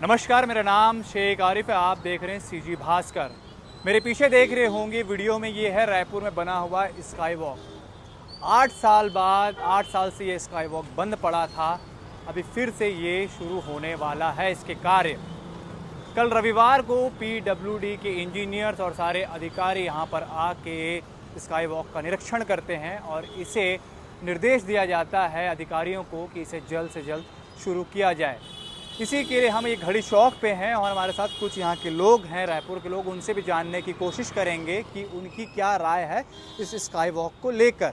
नमस्कार, मेरा नाम शेख आरिफ है। आप देख रहे हैं सीजी भास्कर। मेरे पीछे देख रहे होंगे वीडियो में, ये है रायपुर में बना हुआ स्काई वॉक। 8 साल बाद, 8 साल से ये स्काई वॉक बंद पड़ा था। अभी फिर से ये शुरू होने वाला है इसके कार्य। कल रविवार को पीडब्ल्यूडी के इंजीनियर्स और सारे अधिकारी यहाँ पर आके स्काई वॉक का निरीक्षण करते हैं और इसे निर्देश दिया जाता है अधिकारियों को कि इसे जल्द से जल्द शुरू किया जाए। इसी के लिए हम एक घड़ी चौक पे हैं और हमारे साथ कुछ यहाँ के लोग हैं, रायपुर के लोग। उनसे भी जानने की कोशिश करेंगे कि उनकी क्या राय है इस स्काई वॉक को लेकर।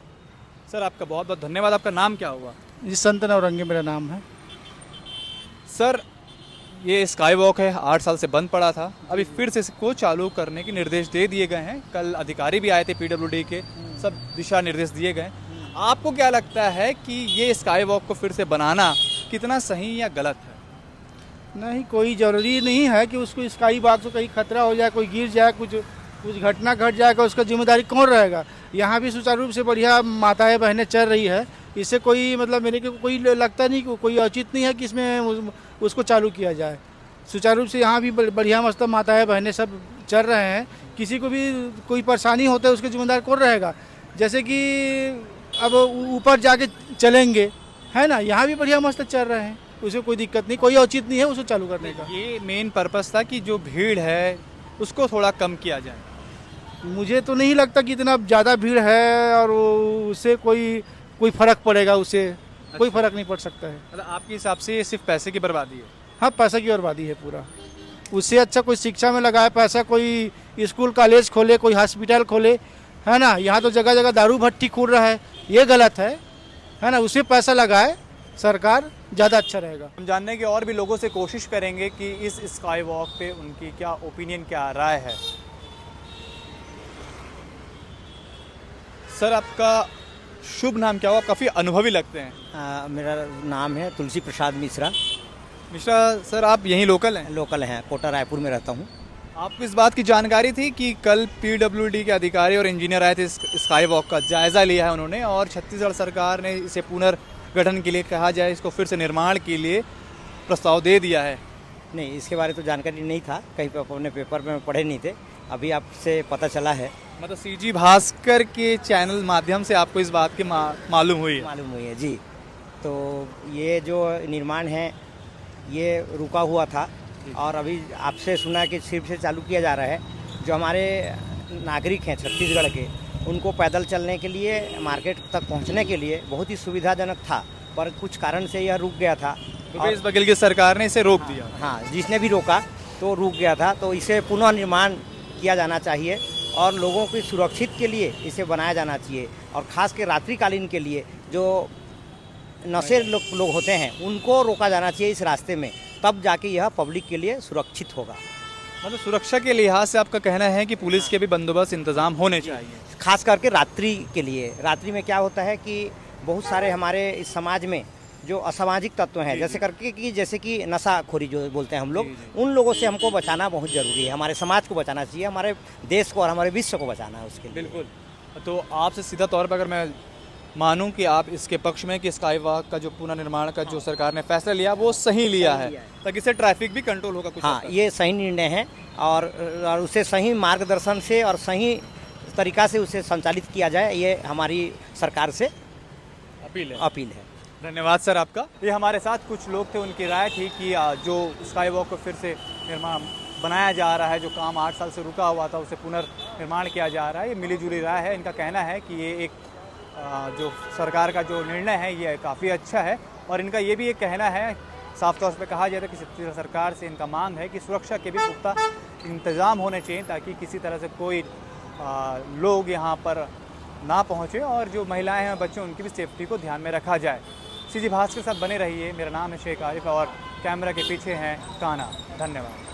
सर, आपका बहुत बहुत धन्यवाद। आपका नाम क्या हुआ? जी, संत नवरंगी मेरा नाम है। सर, ये स्काई वॉक है, 8 साल से बंद पड़ा था। अभी फिर से इसको चालू करने के निर्देश दे दिए गए हैं। कल अधिकारी भी आए थे पीडब्ल्यूडी के, सब दिशा निर्देश दिए गए। आपको क्या लगता है कि ये स्काई वॉक को फिर से बनाना कितना सही या गलत है? नहीं, कोई ज़रूरी नहीं है कि उसको स्काई वॉक से कहीं खतरा हो जाए, कोई गिर जाए, कुछ घटना घट जाएगा, उसका जिम्मेदारी कौन रहेगा। यहाँ भी सुचारू रूप से बढ़िया माताएं बहनें चल रही है। इससे कोई मतलब मेरे को कोई लगता नहीं कि कोई औचित नहीं है कि इसमें उसको चालू किया जाए। सुचारू रूप से यहाँ भी बढ़िया मस्त माताएं बहनें सब चल रहे हैं। किसी को भी कोई परेशानी होता है उसका जिम्मेदार कौन रहेगा। जैसे कि अब ऊपर जाके चलेंगे, है ना, यहाँ भी बढ़िया मस्त चल रहे हैं, उसे कोई दिक्कत नहीं, कोई औचित नहीं है उसको चालू करने का। ये मेन पर्पस था कि जो भीड़ है उसको थोड़ा कम किया जाए। मुझे तो नहीं लगता कि इतना ज़्यादा भीड़ है और उससे कोई फ़र्क पड़ेगा, उससे कोई फ़र्क नहीं पड़ सकता है। मतलब आपके हिसाब से ये सिर्फ पैसे की बर्बादी है? हाँ, पैसा की बर्बादी है पूरा। उससे अच्छा कोई शिक्षा में लगाए पैसा, कोई स्कूल कॉलेज खोले, कोई हॉस्पिटल खोले, है ना। यहाँ तो जगह जगह दारू भट्टी खुल रहा है, ये गलत है ना। उससे पैसा लगाए सरकार, ज़्यादा अच्छा रहेगा। हम जानने के और भी लोगों से कोशिश करेंगे कि इस स्काई वॉक पे उनकी क्या ओपिनियन, क्या राय है। सर, आपका शुभ नाम क्या हुआ? आप काफ़ी अनुभवी लगते हैं। मेरा नाम है तुलसी प्रसाद मिश्रा। मिश्रा सर, आप यहीं लोकल हैं? लोकल हैं, कोटा रायपुर में रहता हूँ। आपको इस बात की जानकारी थी कि कल पीडब्ल्यूडी के अधिकारी और इंजीनियर आए थे, स्काई वॉक का जायज़ा लिया है उन्होंने और छत्तीसगढ़ सरकार ने इसे पुनर्गठन के लिए, कहा जाए इसको फिर से निर्माण के लिए प्रस्ताव दे दिया है? नहीं, इसके बारे तो जानकारी नहीं था, कहीं पर अपने पेपर में पढ़े नहीं थे, अभी आपसे पता चला है। मतलब सीजी भास्कर के चैनल माध्यम से आपको इस बात की मालूम हुई है? जी। तो ये जो निर्माण है ये रुका हुआ था और अभी आपसे सुना कि सिर्फ से चालू किया जा रहा है। जो हमारे नागरिक हैं छत्तीसगढ़ के, उनको पैदल चलने के लिए, मार्केट तक पहुंचने के लिए बहुत ही सुविधाजनक था, पर कुछ कारण से यह रुक गया था। भूपेश बघेल की सरकार ने इसे रोक दिया। हाँ, जिसने भी रोका तो रुक गया था। तो इसे पुनः निर्माण किया जाना चाहिए और लोगों की सुरक्षित के लिए इसे बनाया जाना चाहिए। और ख़ास के रात्रिकालीन के लिए जो नशे लोग होते हैं उनको रोका जाना चाहिए इस रास्ते में, तब जाके यह पब्लिक के लिए सुरक्षित होगा। मतलब सुरक्षा के लिहाज से आपका कहना है कि पुलिस के भी बंदोबस्त इंतजाम होने चाहिए, खास करके रात्रि के लिए। रात्रि में क्या होता है कि बहुत सारे हमारे इस समाज में जो असामाजिक तत्व हैं, जैसे कि नशाखोरी जो बोलते हैं हम लोग, उन लोगों से हमको बचाना बहुत ज़रूरी है। हमारे समाज को बचाना चाहिए, हमारे देश को और हमारे विश्व को बचाना है उसके लिए। बिल्कुल। तो आपसे सीधा तौर पर अगर मैं मानूं कि आप इसके पक्ष में कि स्काई वॉक का जो पुनर्निर्माण का जो सरकार ने फैसला लिया वो सही लिया है, ताकि इससे ट्रैफिक भी कंट्रोल होगा कुछ? हाँ, ये सही निर्णय है और उसे सही मार्गदर्शन से और सही तरीका से उसे संचालित किया जाए, ये हमारी सरकार से अपील है। धन्यवाद सर आपका। ये हमारे साथ कुछ लोग थे, उनकी राय थी कि जो स्काई वॉक को फिर से निर्माण बनाया जा रहा है, जो काम 8 साल से रुका हुआ था उसे पुनर्निर्माण किया जा रहा है, ये मिली जुली राय है। इनका कहना है कि ये एक जो सरकार का जो निर्णय है ये काफ़ी अच्छा है और इनका ये भी एक कहना है, साफ तौर पे कहा जाए तो कि छत्तीसगढ़ सरकार से इनका मांग है कि सुरक्षा के भी पुख्ता इंतज़ाम होने चाहिए, ताकि किसी तरह से कोई लोग यहाँ पर ना पहुँचे और जो महिलाएं हैं, बच्चे, उनकी भी सेफ्टी को ध्यान में रखा जाए। सीजी भास्कर के साथ बने रहिए। मेरा नाम है शेख आरिफ और कैमरा के पीछे हैं काना। धन्यवाद।